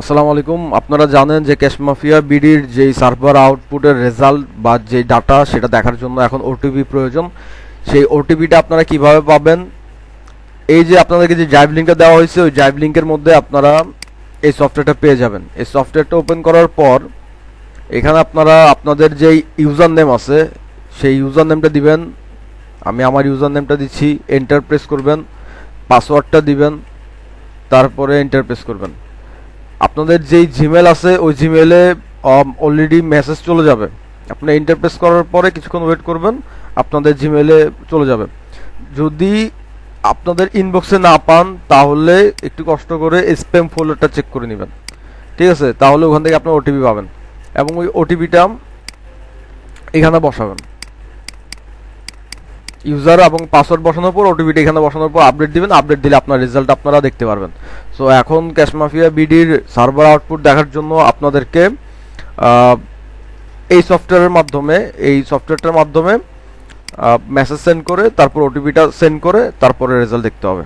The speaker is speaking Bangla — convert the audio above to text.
আসসালামু আলাইকুম। আপনারা জানেন যে ক্যাশ মাফিয়া বিডির যে সার্ভার আউটপুটের রেজাল্ট বা যে ডাটা সেটা দেখার জন্য এখন ওটিপি প্রয়োজন। সেই ওটিপিটা আপনারা কিভাবে পাবেন? এই যে আপনাদেরকে যে ড্রাইভ লিঙ্কটা দেওয়া হয়েছে, ওই ড্রাইভ লিঙ্কের মধ্যে আপনারা এই সফটওয়্যারটা পেয়ে যাবেন। এই সফটওয়্যারটা ওপেন করার পর এখানে আপনারা আপনাদের যেই ইউজার নেম আছে সেই ইউজার নেমটা দিবেন। আমি আমার ইউজার নেমটা দিচ্ছি, এন্টার প্রেস করবেন, পাসওয়ার্ডটা দিবেন, তারপরে এন্টার প্রেস করবেন। আপনাদের যেই জিমেল আছে ওই জিমেলে অলরেডি মেসেজ চলে যাবে। আপনি ইন্টারপ্রেস করার পরে কিছুক্ষণ ওয়েট করবেন, আপনাদের জিমেলে চলে যাবে। যদি আপনাদের ইনবক্সে না পান তাহলে একটু কষ্ট করে স্প্যাম ফোল্ডারটা চেক করে নেবেন, ঠিক আছে? তাহলে ওখান থেকে আপনার ওটিপি পাবেন এবং ওই ওটিপিটা এখানে বসাবেন। ইউজার এবং পাসওয়ার্ড বসানোর পর ওটিপিটা এখানে বসানোর পর আপডেট দিবেন। আপডেট দিলে আপনার রেজাল্ট আপনারা দেখতে পারবেন। সো এখন ক্যাশ মাফিয়া বিডির সার্ভার আউটপুট দেখার জন্য আপনাদেরকে এই সফটওয়্যারটার মাধ্যমে মেসেজ সেন্ড করে তারপর ওটিপিটা সেন্ড করে তারপরে রেজাল্ট দেখতে হবে।